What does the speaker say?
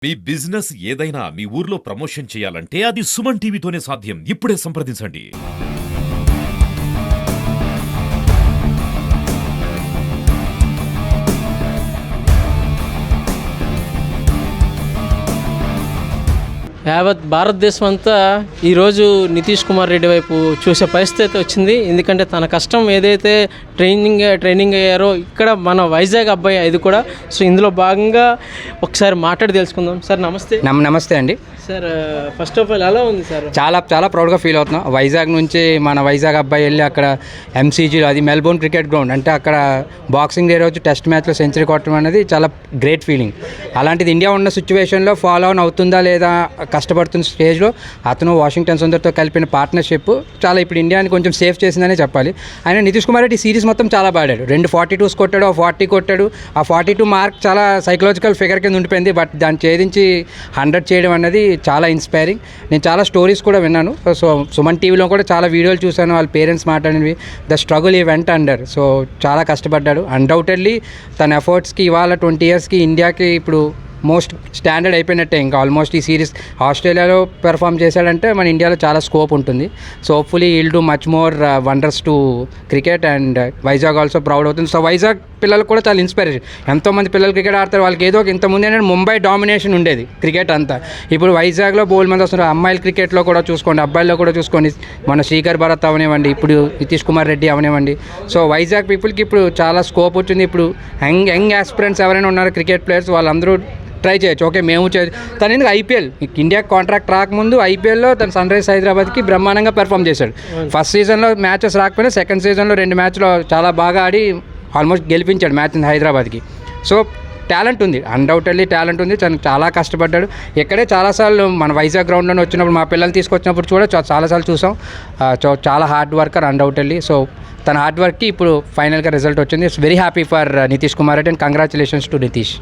మీ business ఏదైనా మీ ఊర్లో promotion చేయాలంటే అది సుమన్ టీవీతోనే సాధ్యం. ఇప్పుడే సంప్రదించండి. యావత్ భారతదేశం అంతా ఈరోజు నితీష్ కుమార్ రెడ్డి వైపు చూసే పరిస్థితి అయితే వచ్చింది. ఎందుకంటే తన కష్టం ఏదైతే ట్రైనింగ్ అయ్యారో ఇక్కడ మన వైజాగ్ అబ్బాయి ఇది కూడా. సో ఇందులో భాగంగా ఒకసారి మాట్లాడి తెలుసుకుందాం. సార్ నమస్తే. నమస్తే అండి. సార్ ఫస్ట్ ఆఫ్ ఆల్ ఎలా ఉంది సార్? చాలా ప్రౌడ్గా ఫీల్ అవుతున్నాం. వైజాగ్ నుంచి మన వైజాగ్ అబ్బాయి వెళ్ళి అక్కడ ఎంసీజీలో, అది మెల్బోర్న్ క్రికెట్ గ్రౌండ్, అంటే అక్కడ బాక్సింగ్ డే రోజు టెస్ట్ మ్యాచ్లో సెంచరీ కొట్టడం అనేది చాలా గ్రేట్ ఫీలింగ్. అలాంటిది ఇండియా ఉన్న సిచ్యువేషన్లో ఫాలో ఆన్ అవుతుందా లేదా కష్టపడుతున్న స్టేజ్లో అతను వాషింగ్టన్ సుందర్తో కలిపిన పార్ట్నర్షిప్ చాలా ఇప్పుడు ఇండియాని కొంచెం సేఫ్ చేసిందనే చెప్పాలి. ఆయన నితీష్ కుమార్ రెడ్డి సిరీస్ మొత్తం చాలా బాడాడు. 2 42s కొట్టాడు, 40 కొట్టాడు. ఆ 42 మార్క్ చాలా సైకలాజికల్ ఫిగర్ కింద ఉండిపోయింది. బట్ దాన్ని ఛేదించి 100 చేయడం అనేది చాలా ఇన్స్పైరింగ్. నేను చాలా స్టోరీస్ కూడా విన్నాను. సో సుమన్ టీవీలో కూడా చాలా వీడియోలు చూశాను. వాళ్ళ పేరెంట్స్ మాట్లాడినవి, ద స్ట్రగుల్ ఈ వెంట అండర్. సో చాలా కష్టపడ్డాడు. అన్డౌటెడ్లీ తన ఎఫర్ట్స్కి ఇవాళ 20 yearsకి ఇండియాకి ఇప్పుడు మోస్ట్ స్టాండర్డ్ అయిపోయినట్టే. ఇంకా ఆల్మోస్ట్ ఈ సిరీస్ ఆస్ట్రేలియాలో పెర్ఫామ్ చేశాడంటే మన ఇండియాలో చాలా స్కోప్ ఉంటుంది. So hopefully will do much more wonders to cricket and Vizag also proud అవుతుంది. సో వైజాగ్ పిల్లలకు కూడా చాలా ఇన్స్పిరేషన్. ఎంతోమంది పిల్లలు క్రికెట్ ఆడతారు. వాళ్ళకి ఏదో ఇంతకుముందు ఏంటంటే ముంబై డామినేషన్ ఉండేది క్రికెట్ అంతా. ఇప్పుడు వైజాగ్లో బోల్ మంది వస్తున్నారు. అమ్మాయిల క్రికెట్లో కూడా చూసుకోండి, అబ్బాయిల్లో కూడా చూసుకోండి. మన శ్రీకర్ భరత్ అవనివ్వండి, ఇప్పుడు నితీష్ కుమార్ రెడ్డి అవనివ్వండి. సో వైజాగ్ పీపుల్కి ఇప్పుడు చాలా స్కోప్ వచ్చింది. ఇప్పుడు యంగ్ ఆస్పిరెంట్స్ ఎవరైనా ఉన్నారు క్రికెట్ ప్లేయర్స్, వాళ్ళందరూ ట్రై చేయొచ్చు. ఓకే మేము తను ఎందుకు ఐపీఎల్ ఇండియాకి కాంట్రాక్ట్ రాకముందు ఐపీఎల్లో తను సన్ రైజ్ హైదరాబాద్కి బ్రహ్మాండంగా పెర్ఫామ్ చేశాడు. ఫస్ట్ సీజన్లో మ్యాచెస్ రాకపోయినా సెకండ్ సీజన్లో 2 మ్యాచ్లో చాలా బాగా ఆడి ఆల్మోస్ట్ గెలిపించాడు మ్యాచ్ హైదరాబాద్కి. సో టాలెంట్ ఉంది, అన్డౌటెడ్లీ టాలెంట్ ఉంది. తను చాలా కష్టపడ్డాడు. ఇక్కడే చాలాసార్లు మన వైజాగ్ గ్రౌండ్లో వచ్చినప్పుడు మా పిల్లలు తీసుకొచ్చినప్పుడు కూడా చాలాసార్లు చూసాం. చాలా హార్డ్ వర్కర్ అన్డౌటెడ్లీ. సో తన హార్డ్ వర్క్కి ఇప్పుడు ఫైనల్గా రిజల్ట్ వచ్చింది. It's very happy for Nitish Kumar Reddy and congratulations to Nitish.